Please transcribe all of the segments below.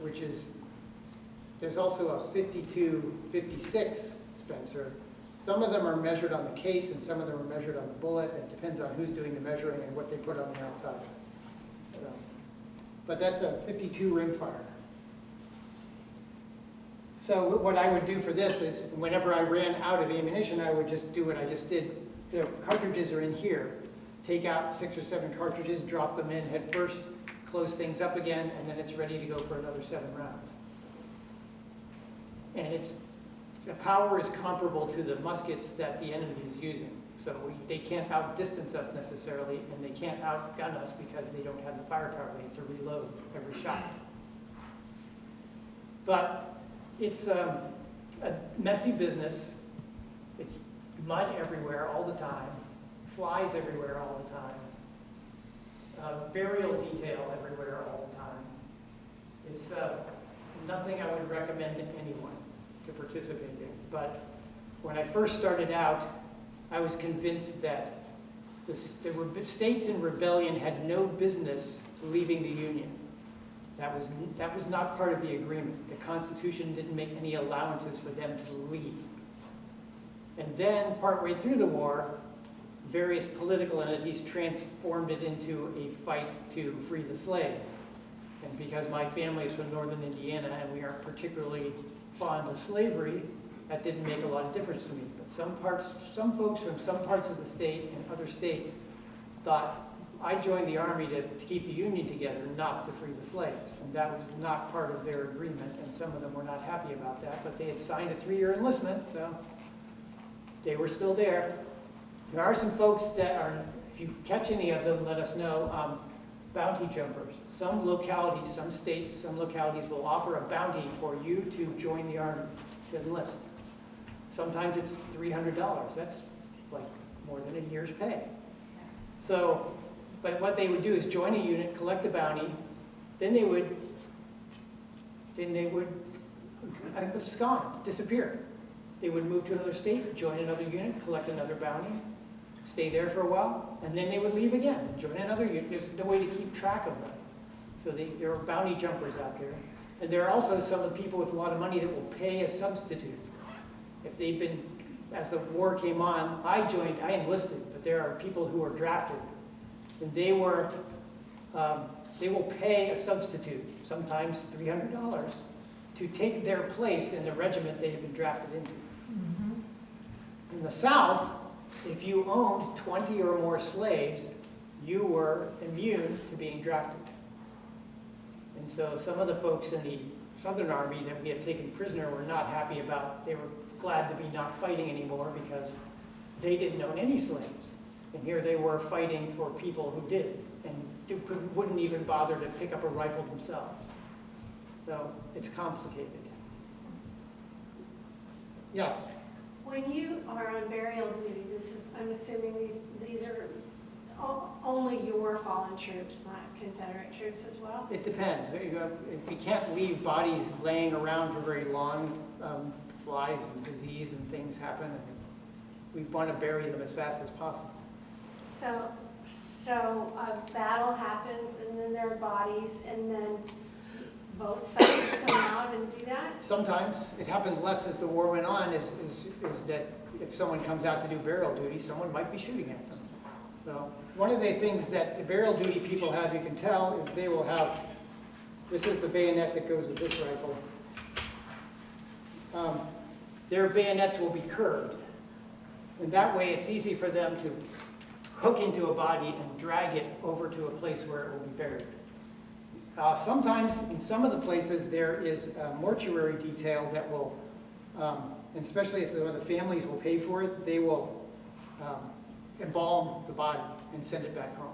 which is, there's also a 52, 56 Spencer. Some of them are measured on the case and some of them are measured on the bullet. It depends on who's doing the measuring and what they put on the outside. So, but that's a 52 rimfire. So what I would do for this is whenever I ran out of ammunition, I would just do what I just did. The cartridges are in here. Take out 6 or 7 cartridges, drop them in head first, close things up again, and then it's ready to go for another 7 rounds. And the power is comparable to the muskets that the enemy is using. So they can't outdistance us necessarily, and they can't outgun us because they don't have the firepower. They have to reload every shot. But it's a messy business. It's mud everywhere all the time, flies everywhere all the time, burial detail everywhere all the time. It's nothing I would recommend to anyone to participate in. But when I first started out, I was convinced that the states in rebellion had no business leaving the Union. That was not part of the agreement. The Constitution didn't make any allowances for them to leave. And then, partway through the war, various political entities transformed it into a fight to free the slaves. And because my family is from northern Indiana and we aren't particularly fond of slavery, that didn't make a lot of difference to me. But some folks from some parts of the state and other states thought I joined the Army to keep the Union together, not to free the slaves. And that was not part of their agreement, and some of them were not happy about that, but they had signed a 3-year enlistment, so they were still there. There are some folks that are, if you catch any of them, let us know, bounty jumpers. Some localities, some states, some localities will offer a bounty for you to join the Army, to enlist. Sometimes it's $300. That's like more than a year's pay. So, but what they would do is join a unit, collect a bounty, then they would abscond, disappear. They would move to another state, join another unit, collect another bounty, stay there for a while, and then they would leave again, join another unit. There's no way to keep track of them. So there are bounty jumpers out there. And there are also some of the people with a lot of money that will pay a substitute. If they've been, as the war came on, I enlisted, but there are people who are drafted. And they will pay a substitute, sometimes $300, to take their place in the regiment they have been drafted into. Mm-hmm. In the South, if you owned 20 or more slaves, you were immune to being drafted. And so some of the folks in the Southern Army that we had taken prisoner were not happy about. They were glad to be not fighting anymore because they didn't own any slaves. And here they were fighting for people who did and wouldn't even bother to pick up a rifle themselves. So it's complicated. Yes? When you are on burial duty, I'm assuming these are only your fallen troops, not Confederate troops as well? It depends. We can't leave bodies laying around for very long. Flies and disease and things happen. And we want to bury them as fast as possible. So a battle happens, and then there are bodies, and then both sides come out and do that? Sometimes. It happens less as the war went on, is that if someone comes out to do burial duty, someone might be shooting at them. So one of the things that the burial duty people have, you can tell, is they will have, this is the bayonet that goes with this rifle. Their bayonets will be curved. And that way it's easy for them to hook into a body and drag it over to a place where it will be buried. Sometimes, in some of the places, there is a mortuary detail that will, and especially if the families will pay for it, they will embalm the body and send it back home.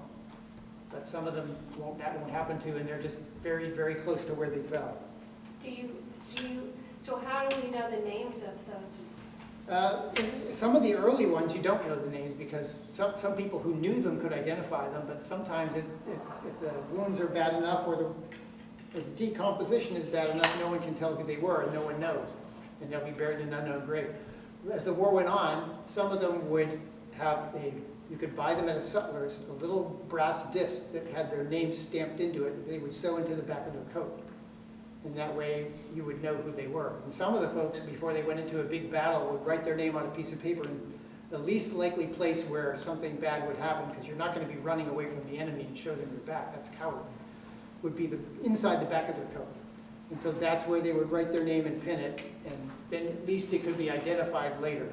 But some of them that won't happen to, and they're just buried very close to where they fell. So how do we know the names of those? Some of the early ones you don't know the names because some people who knew them could identify them, but sometimes if the wounds are bad enough or the decomposition is bad enough, no one can tell who they were and no one knows. And they'll be buried in an unknown grave. As the war went on, some of them would have you could buy them at a sutler's, a little brass disc that had their names stamped into it. They would sew into the back of their coat. And that way you would know who they were. And some of the folks, before they went into a big battle, would write their name on a piece of paper. And the least likely place where something bad would happen, because you're not going to be running away from the enemy and show them your back, that's cowardly, would be inside the back of their coat. And so that's where they would write their name and pin it, and then at least it could be identified later.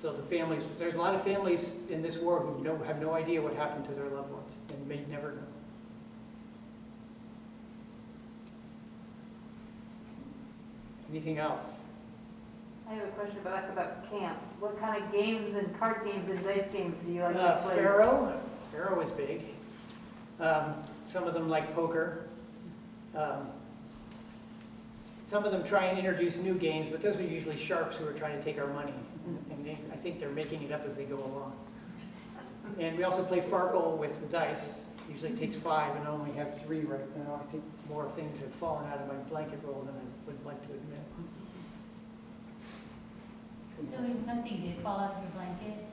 So the families, there's a lot of families in this war who have no idea what happened to their loved ones and may never know. Anything else? I have a question about camp. What kind of games and card games and dice games do you like to play? Faro is big. Some of them like poker. Some of them try and introduce new games, but those are usually sharps who are trying to take our money. And I think they're making it up as they go along. And we also play Farkle with the dice. Usually takes 5 and I only have 3 right now. I think more things have fallen out of my blanket roll than I would like to admit. So if something did fall out of your blanket?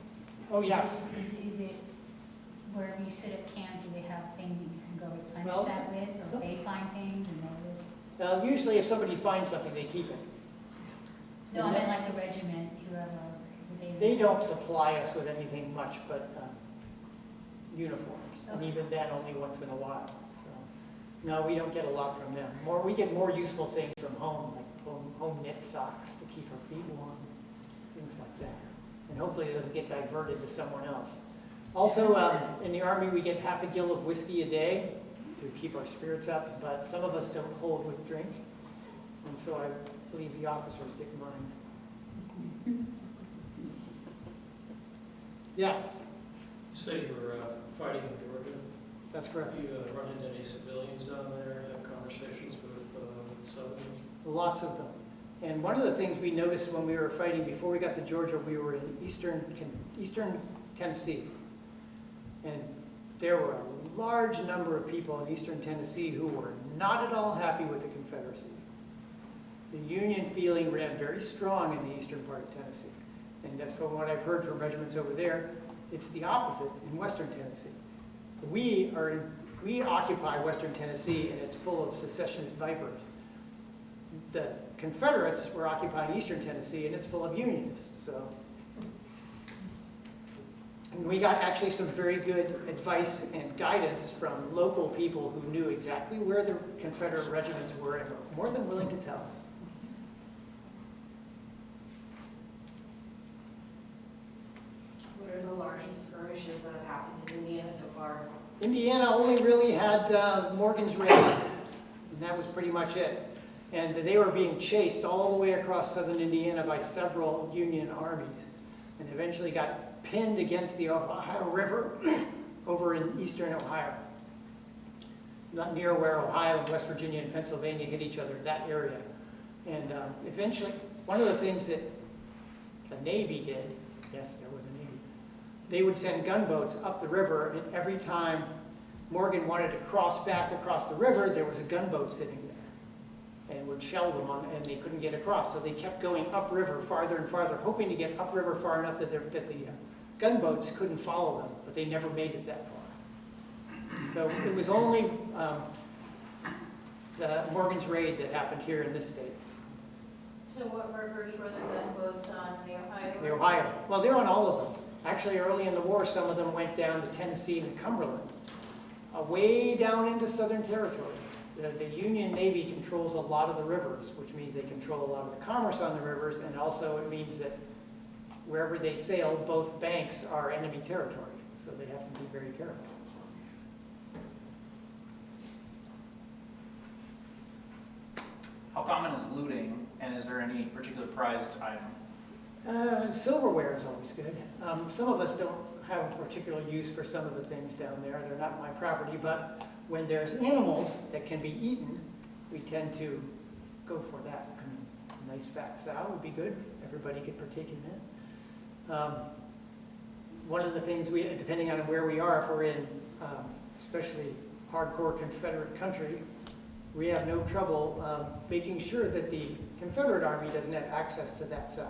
Oh, yes. Is it wherever you sit at camp, do they have things that you can go replenish Well, that with? Or they find things and they would? Well, usually if somebody finds something, they keep it. No, I meant like the regiment, whoever. They don't supply us with anything much but uniforms. And Okay. even then, only once in a while. So, no, we don't get a lot from them. We get more useful things from home, like home knit socks to keep our feet warm, things like that. And hopefully it doesn't get diverted to someone else. Also, in the Army, we get half a gill of whiskey a day to keep our spirits up, but some of us don't hold with drink. And so I believe the officers get mine. Yes, You say you were fighting in Georgia. that's correct. You run into any civilians down there, have conversations with Southerners? Lots of them. And one of the things we noticed when we were fighting, before we got to Georgia, we were in eastern Tennessee. And there were a large number of people in eastern Tennessee who were not at all happy with the Confederacy. The Union feeling ran very strong in the eastern part of Tennessee. And that's from what I've heard from regiments over there. It's the opposite in western Tennessee. We occupy western Tennessee, and it's full of secessionist vipers. The Confederates were occupying eastern Tennessee, and it's full of Unionists. So, and we got actually some very good advice and guidance from local people who knew exactly where the Confederate regiments were and were more than willing to tell us. What are the largest skirmishes that have happened in Indiana so far? Indiana only really had Morgan's Raid, and that was pretty much it. And they were being chased all the way across southern Indiana by several Union armies, and eventually got pinned against the Ohio River over in eastern Ohio. Not near where Ohio and West Virginia and Pennsylvania hit each other, that area. And eventually, one of the things that the Navy did, yes, there was a Navy, they would send gunboats up the river, and every time Morgan wanted to cross back across the river, there was a gunboat sitting there and would shell them and they couldn't get across. So they kept going upriver farther and farther, hoping to get upriver far enough that the gunboats couldn't follow them, but they never made it that far. So it was only the Morgan's Raid that happened here in this state. So what rivers were the gunboats on, the Ohio? The Ohio. Well, they're on all of them. Actually, early in the war, some of them went down to Tennessee and Cumberland, way down into southern territory. The Union Navy controls a lot of the rivers, which means they control a lot of the commerce on the rivers, and also it means that wherever they sail, both banks are enemy territory, so they have to be very careful. How common is looting, and is there any particular prized item? Silverware is always good. Some of us don't have a particular use for some of the things down there. They're not my property, but when there's animals that can be eaten, we tend to go for that. I mean, a nice fat sow would be good. Everybody could partake in that. One of the things depending on where we are, if we're in especially hardcore Confederate country, we have no trouble making sure that the Confederate Army doesn't have access to that sow.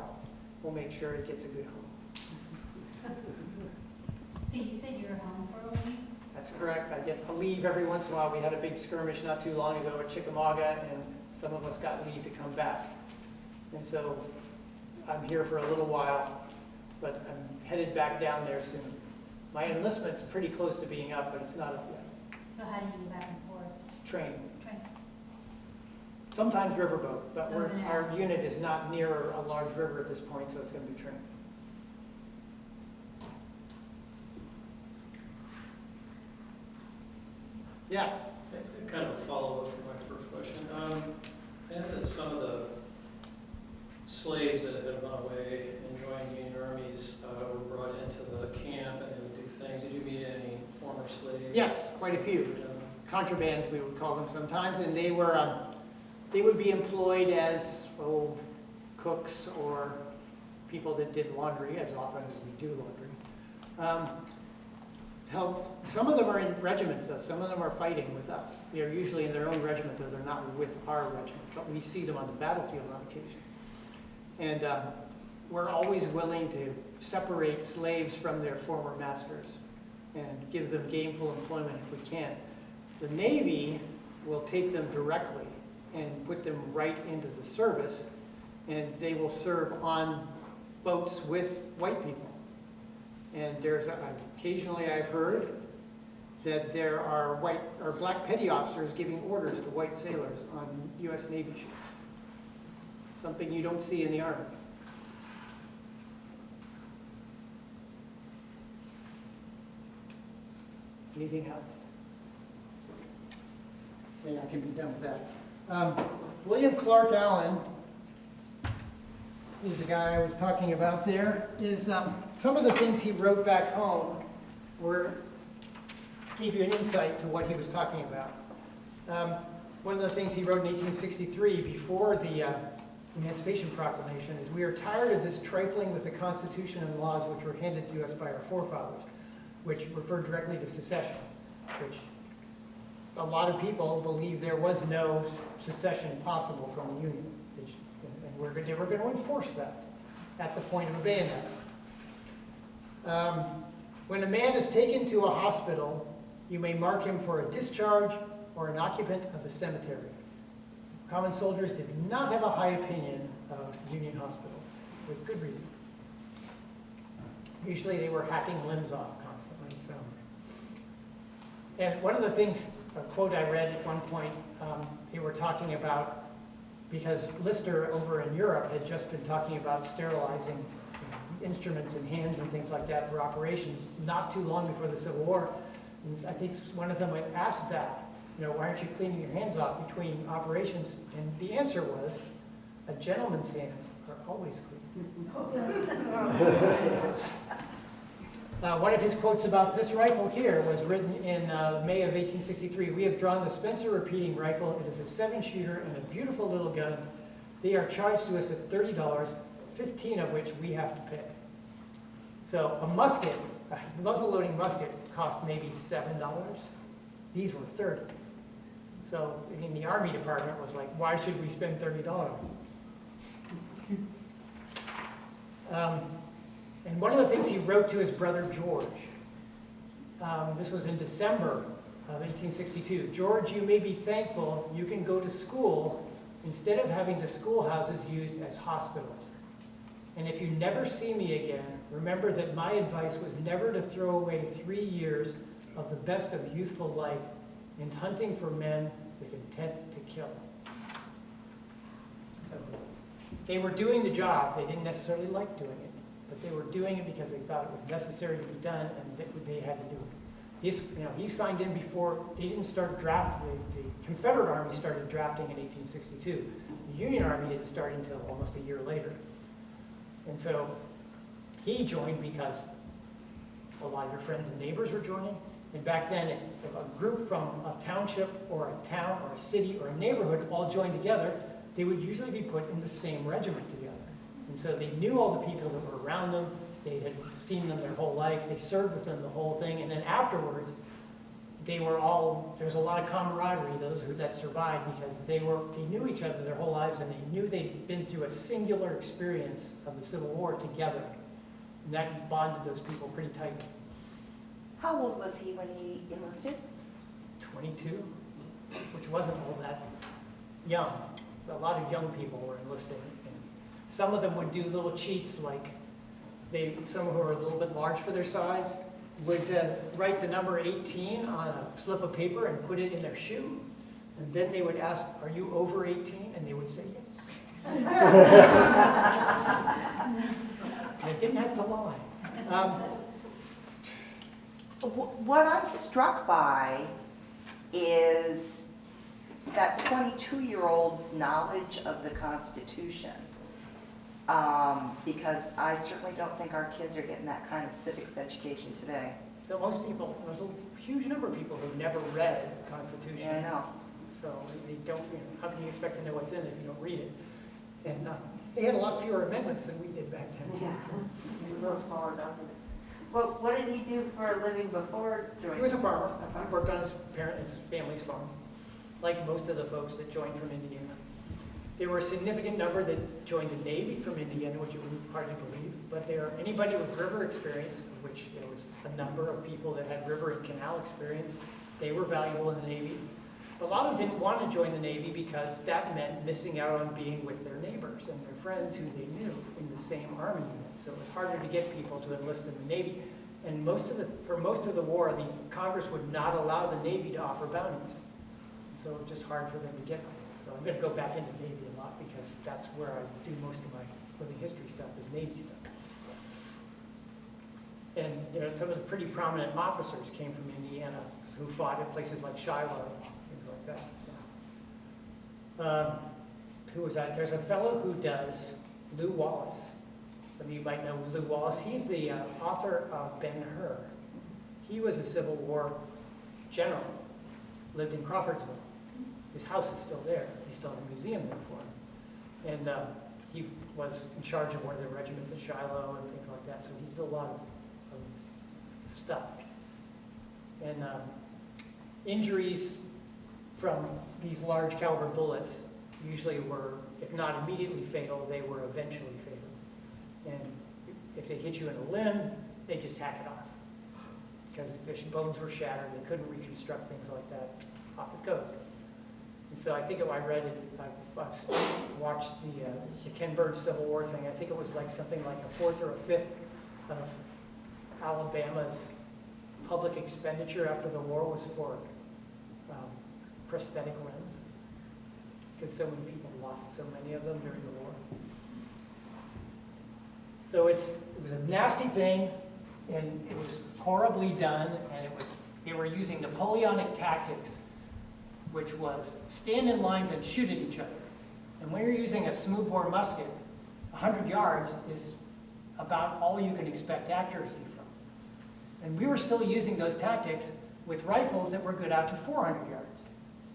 We'll make sure it gets a good home. So you said you were home for a week? That's correct. I get a leave every once in a while. We had a big skirmish not too long ago at Chickamauga, and some of us got leave to come back. And so I'm here for a little while, but I'm headed back down there soon. My enlistment's pretty close to being up, but it's not up yet. So how do you get back and forth? Train. Train. Sometimes riverboat, but I was gonna our ask. unit is not near a large river at this point, so it's going to be train. Yeah. Kind of a follow-up from my first question. I know that some of the slaves that had gone away and joined Union armies were brought into the camp and they would do things. Did you meet any former slaves? Yes, quite a few. Contrabands, we would call them sometimes, and they would be employed as cooks or people that did laundry, as often as we do laundry. Some of them are in regiments, though. Some of them are fighting with us. They're usually in their own regiment, though they're not with our regiment, but we see them on the battlefield on occasion. And we're always willing to separate slaves from their former masters and give them gainful employment if we can. The Navy will take them directly and put them right into the service, and they will serve on boats with white people. And occasionally I've heard that there are white or black petty officers giving orders to white sailors on U.S. Navy ships. Something you don't see in the Army. Anything else? Yeah, I can be done with that. William Clark Allen, who's the guy I was talking about there, is some of the things he wrote back home gave you an insight to what he was talking about. One of the things he wrote in 1863, before the Emancipation Proclamation, is, "We are tired of this trifling with the Constitution and laws which were handed to us by our forefathers," which referred directly to secession, which a lot of people believe there was no secession possible from the Union. And they were going to enforce that at the point of a bayonet. When a man is taken to a hospital, you may mark him for a discharge or an occupant of the cemetery. Common soldiers did not have a high opinion of Union hospitals, with good reason. Usually they were hacking limbs off constantly. So. And one of the things, a quote I read at one point, they were talking about, because Lister over in Europe had just been talking about sterilizing instruments and hands and things like that for operations not too long before the Civil War. And I think one of them had asked that, why aren't you cleaning your hands off between operations? And the answer was, a gentleman's hands are always clean. One of his quotes about this rifle here was written in May of 1863. "We have drawn the Spencer repeating rifle. It is a 7-shooter and a beautiful little gun. They are charged to us at $30, 15 of which we have to pay." So a musket, a muzzle-loading musket, cost maybe $7. These were $30. So in the Army Department was like, why should we spend $30? And one of the things he wrote to his brother George, this was in December of 1862. "George, you may be thankful you can go to school instead of having the schoolhouses used as hospitals. And if you never see me again, remember that my advice was never to throw away 3 years of the best of youthful life in hunting for men with intent to kill." So they were doing the job. They didn't necessarily like doing it, but they were doing it because they thought it was necessary to be done, and they had to do it. He signed in before they didn't start drafting. The Confederate Army started drafting in 1862. The Union Army didn't start until almost a year later. And so he joined because a lot of your friends and neighbors were joining. And back then, if a group from a township or a town or a city or a neighborhood all joined together, they would usually be put in the same regiment together. And so they knew all the people that were around them. They had seen them their whole life. They served with them the whole thing. And then afterwards, there was a lot of camaraderie, that survived, because they knew each other their whole lives, and they knew they'd been through a singular experience of the Civil War together. And that bonded those people pretty tightly. How old was he when he enlisted? 22, which wasn't all that young. A lot of young people were enlisting. And some of them would do little cheats, like some who were a little bit large for their size would write the number 18 on a slip of paper and put it in their shoe. And then they would ask, "Are you over 18?" And they would say yes. I didn't have to lie. What I'm struck by is that 22-year-old's knowledge of the Constitution. Because I certainly don't think our kids are getting that kind of civics education today. So most people, there's a huge number of people who've never read the Constitution. Yeah, I know. So they don't, how can you expect to know what's in it if you don't read it? And they had a lot fewer amendments than we did back then. Yeah. We wrote smaller documents. Well, what did he do for a living before joining? He was a farmer. He worked on his family's farm, like most of the folks that joined from Indiana. There were a significant number that joined the Navy from Indiana, which you wouldn't hardly believe, but anybody with river experience, which there was a number of people that had river and canal experience, they were valuable in the Navy. A lot of them didn't want to join the Navy because that meant missing out on being with their neighbors and their friends who they knew in the same Army unit. So it was harder to get people to enlist in the Navy. And for most of the war, the Congress would not allow the Navy to offer bounties. So it was just hard for them to get them. So I'm going to go back into the Navy a lot because that's where I do most of my living history stuff, is Navy stuff. And some of the pretty prominent officers came from Indiana who fought at places like Shiloh, things like that. Who was that? There's a fellow who does Lew Wallace. Some of you might know Lew Wallace. He's the author of Ben-Hur. He was a Civil War general, lived in Crawfordsville. His house is still there. They still have a museum there for him. And he was in charge of one of the regiments at Shiloh and things like that. So he did a lot of stuff. And injuries from these large caliber bullets usually were, if not immediately fatal, they were eventually fatal. And if they hit you in the limb, they just hack it off. Because the bones were shattered, they couldn't reconstruct things like that. Off it goes. And so I think I read it, I watched the Ken Burns Civil War thing. I think it was like something like a fourth or a fifth of Alabama's public expenditure after the war was for prosthetic limbs. Because so many people lost so many of them during the war. So it was a nasty thing, and it was horribly done, and they were using Napoleonic tactics, which was stand in lines and shoot at each other. And when you're using a smoothbore musket, 100 yards is about all you can expect accuracy from. And we were still using those tactics with rifles that were good out to 400 yards.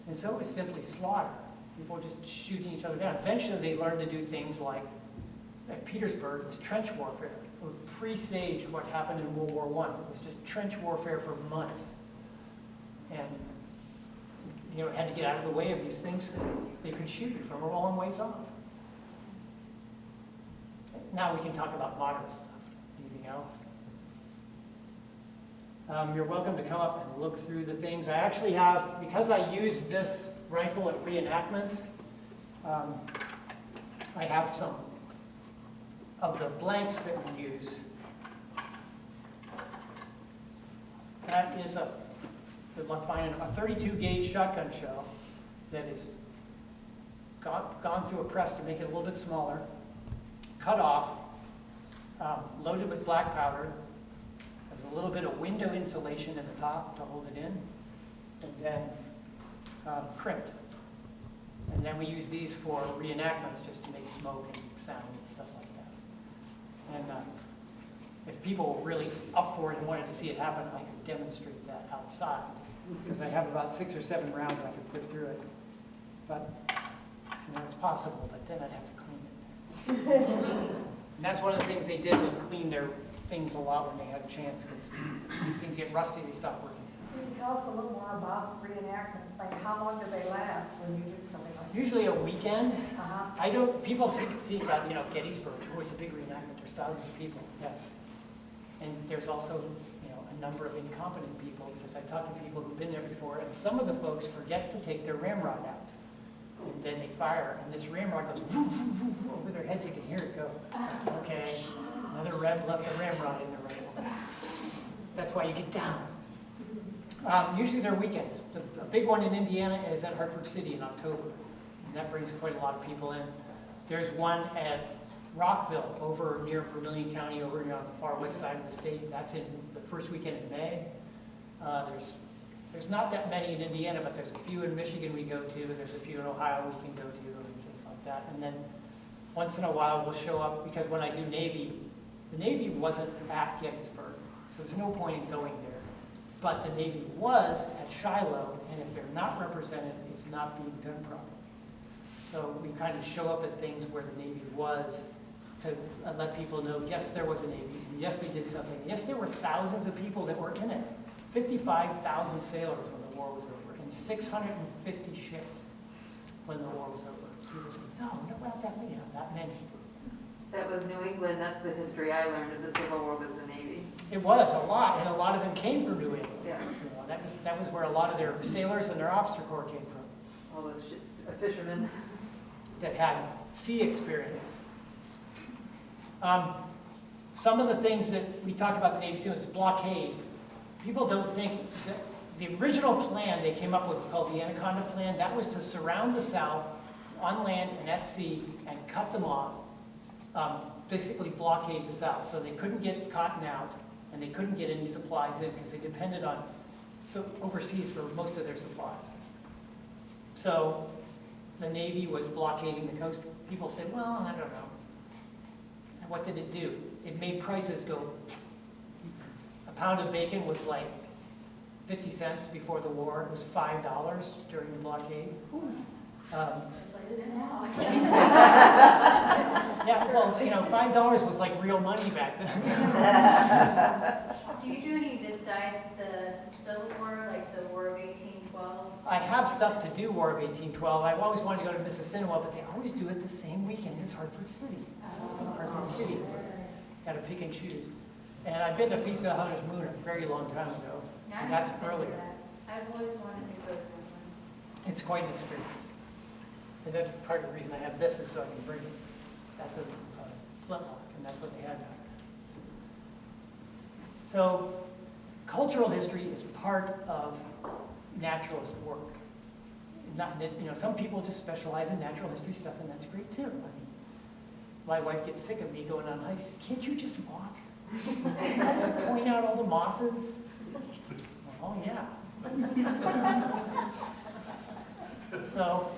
And so it was simply slaughter. People were just shooting each other down. Eventually they learned to do things like, at Petersburg, was trench warfare. It would presage what happened in World War I. It was just trench warfare for months. And it had to get out of the way of these things they could shoot you from a long ways off. Now we can talk about modern stuff. Anything else? You're welcome to come up and look through the things. I actually have, because I use this rifle at reenactments, I have some of the blanks that we use. That is good luck finding a 32 gauge shotgun shell that is gone through a press to make it a little bit smaller, cut off, loaded with black powder. There's a little bit of window insulation at the top to hold it in, and then crimped. And then we use these for reenactments just to make smoke and sound and stuff like that. And if people were really up for it and wanted to see it happen, I could demonstrate that outside, because I have about 6 or 7 rounds I could put through it. But it's possible, but then I'd have to clean it. And that's one of the things they did, was clean their things a lot when they had a chance, because these things get rusty, they stop working. Can you tell us a little more about reenactments? Like, how long do they last when you do something like that? Usually a weekend. Uh-huh. People think about, Gettysburg. Oh, it's a big reenactment. There's thousands of people. Yes. And there's also, a number of incompetent people, because I talked to people who've been there before, and some of the folks forget to take their ramrod out. And then they fire, and this ramrod goes over their heads, you can hear it go. Okay, another Rev left a ramrod in the rifle. That's why you get down. Usually they're weekends. A big one in Indiana is at Hartford City in October, and that brings quite a lot of people in. There's one at Rockville, over near Vermilion County, over near on the far west side of the state. That's in the first weekend in May. There's not that many in Indiana, but there's a few in Michigan we go to. There's a few in Ohio we can go to, and things like that. And then once in a while we'll show up, because when I do Navy, the Navy wasn't at Gettysburg, so there's no point in going there. But the Navy was at Shiloh, and if they're not represented, it's not being done properly. So we kind of show up at things where the Navy was to let people know, yes, there was a Navy, and yes, they did something. Yes, there were thousands of people that were in it. 55,000 sailors when the war was over, and 650 ships when the war was over. People said, no, not that many, that many. That was New England, that's the history I learned of the Civil War was the Navy. It was a lot, and a lot of them came from New England. Yeah. You know, that was where a lot of their sailors and their officer corps came from, All those fishermen. that had sea experience. Some of the things that we talked about the Navy was blockade. People don't think that the original plan they came up with called the Anaconda Plan, that was to surround the South on land and at sea and cut them off, basically blockade the South. So they couldn't get cotton out and they couldn't get any supplies in because they depended on overseas for most of their supplies. So the Navy was blockading the coast. People said, well, I don't know. And what did it do? It made prices go. A pound of bacon was like 50 cents before the war. It was $5 during the blockade. Yeah, well, you know, $5 was like real money back then. Do you do any besides the Civil War, like the War of 1812? I have stuff to do War of 1812. I've always wanted to go to Mississippi, but they always do it the same weekend as Hartford City. Hartford City. Got to pick and choose. And I've been to Feast of the Hunter's Moon a very long time ago. And that's earlier. I've always wanted to go to one. It's quite an experience. And that's part of the reason I have this, is so I can bring it. That's a flintlock, and that's what they had back then. So cultural history is part of naturalist work. Not that, you know, some people just specialize in natural history stuff, and that's great too. I mean, my wife gets sick of me going on hikes. Can't you just walk? Point out all the mosses. Oh yeah. So,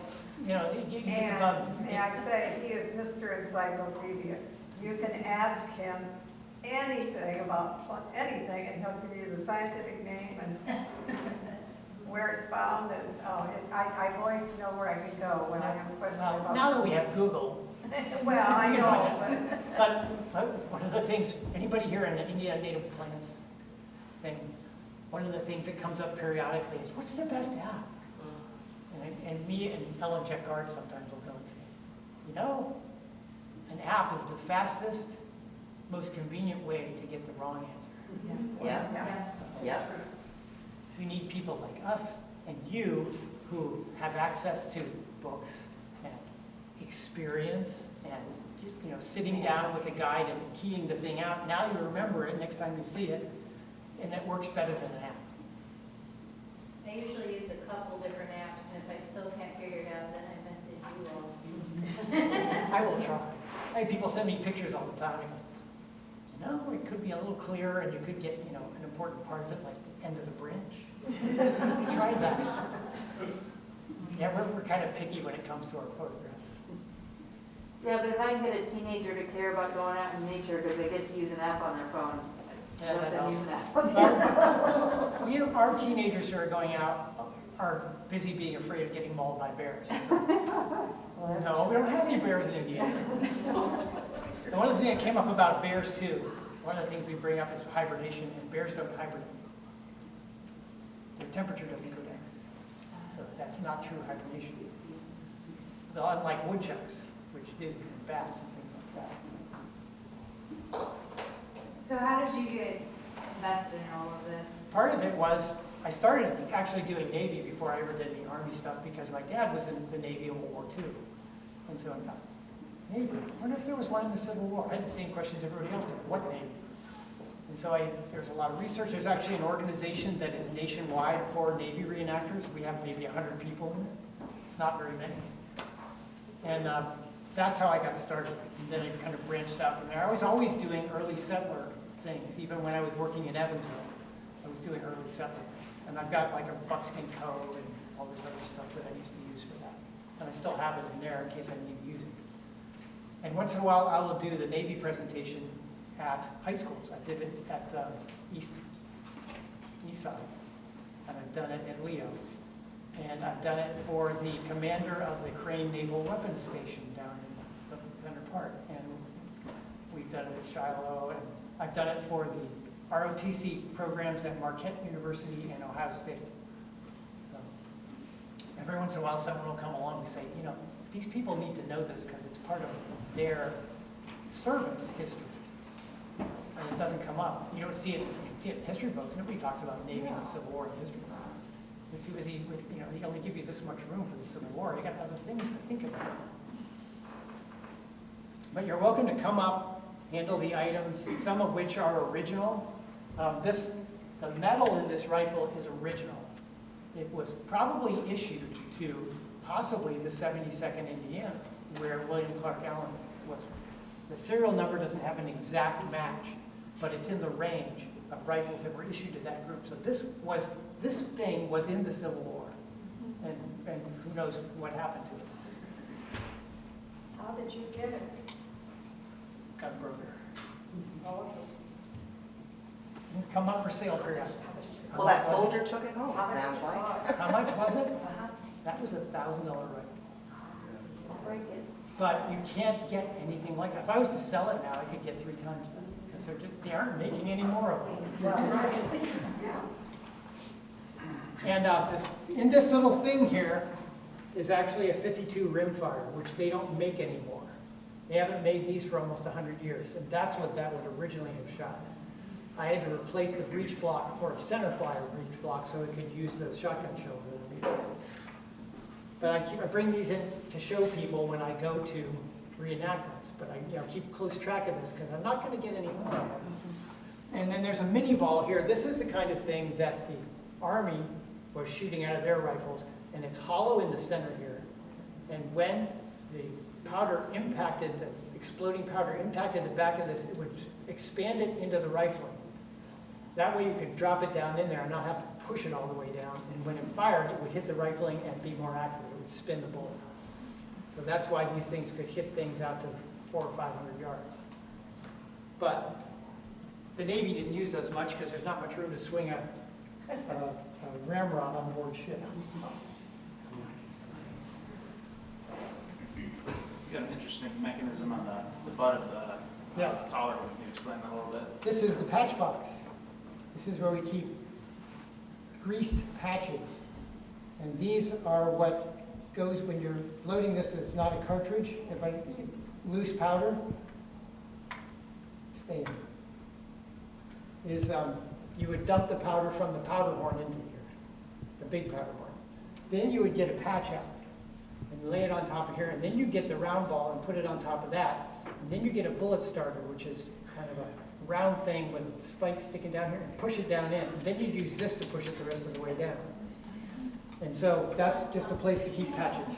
you know, you get the bug. And may I say, he is Mr. Encyclopedia. You can ask him anything about anything, and he'll give you the scientific name and where it's found. And I always know where I can go when I have a question Well, about now that we have Google. Well, I know, But one of the things, anybody here in the Indiana Native Plants thing, one of the things that comes up periodically is, what's the best app? And me and Ellen Jacquard sometimes will go and say, you know, an app is the fastest, most convenient way to get the wrong answer. Yeah. We need people like us and you who have access to books and experience and, you know, sitting down with a guide and keying the thing out. Now you remember it next time you see it, and it works better than an app. I usually use a couple different apps, and if I still can't figure it out, then I message you all. I will try. I have people send me pictures all the time. You know, it could be a little clearer, and you could get, you know, an important part of it, like the end of the branch. We tried that. Yeah, we're kind of picky when it comes to our photographs. Yeah, but if I can get a teenager to care about going out in nature because they get to use an app on their phone, let them use an app on their phone. Our teenagers who are going out are busy being afraid of getting mauled by bears. No, we don't have any bears in Indiana. And one of the things that came up about bears too, one of the things we bring up is hibernation, and bears don't hibernate. Their temperature doesn't go down. So that's not true hibernation. Though unlike woodchucks, which do, and bats and things like that. So. So how did you get invested in all of this? Part of it was, I started actually doing Navy before I ever did any Army stuff because my dad was in the Navy in World War II. And so I thought, Navy, I wonder if there was one in the Civil War. I had the same questions everybody else did. What Navy? And so there's a lot of research. There's actually an organization that is nationwide for Navy reenactors. We have maybe 100 people in it. It's not very many. And that's how I got started. And then I kind of branched out from there. I was always doing early settler things. Even when I was working in Evansville, I was doing early settler. And I've got like a buckskin coat and all this other stuff that I used to use for that. And I still have it in there in case I need to use it. And once in a while, I will do the Navy presentation at high schools. I did it at East Side, and I've done it at Leo. And I've done it for the commander of the Crane Naval Weapons Station down in Center Park. And we've done it at Shiloh, and I've done it for the ROTC programs at Marquette University and Ohio State. So every once in a while, someone will come along and say, you know, these people need to know this because it's part of their service history. And it doesn't come up. You don't see it. You see it in history books. Nobody talks about Navy and the Civil War in history. They're too busy with, you know, they only give you this much room for the Civil War. You got other things to think about. But you're welcome to come up, handle the items, some of which are original. The metal in this rifle is original. It was probably issued to possibly the 72nd Indiana, where William Clark Allen was. The serial number doesn't have an exact match, but it's in the range of rifles that were issued to that group. So this thing was in the Civil War, and who knows what happened to it. How did you get it? Got a broker. Come up for sale periodically. Well, that soldier took it home, it sounds like. How much was it? That was a $1,000 rifle. But you can't get anything like that. If I was to sell it now, I could get 3 times that, because they aren't making any more of them. And in this little thing here is actually a 52 rimfire, which they don't make anymore. They haven't made these for almost 100 years, and that's what that would originally have shot. I had to replace the breech block for a centerfire breech block so it could use those shotgun shells underneath. But I bring these in to show people when I go to reenactments, but I keep close track of this because I'm not going to get any more. And then there's a mini ball here. This is the kind of thing that the Army was shooting out of their rifles, and it's hollow in the center here. And when the powder impacted, the exploding powder impacted the back of this, it would expand it into the rifling. That way you could drop it down in there and not have to push it all the way down. And when it fired, it would hit the rifling and be more accurate. It would spin the bullet. So that's why these things could hit things out to 400 or 500 yards. But the Navy didn't use those much because there's not much room to swing a ramrod on board ship. You got an interesting mechanism on the butt of the collar. Can you explain that a little bit? This is the patch box. This is where we keep greased patches. And these are what goes when you're loading this. It's not a cartridge. If I loose powder, stay in. Is you would dump the powder from the powder horn into here, the big powder horn. Then you would get a patch out and lay it on top of here, and then you get the round ball and put it on top of that. And then you get a bullet starter, which is kind of a round thing with spikes sticking down here, and push it down in. And then you use this to push it the rest of the way down. And so that's just a place to keep patches.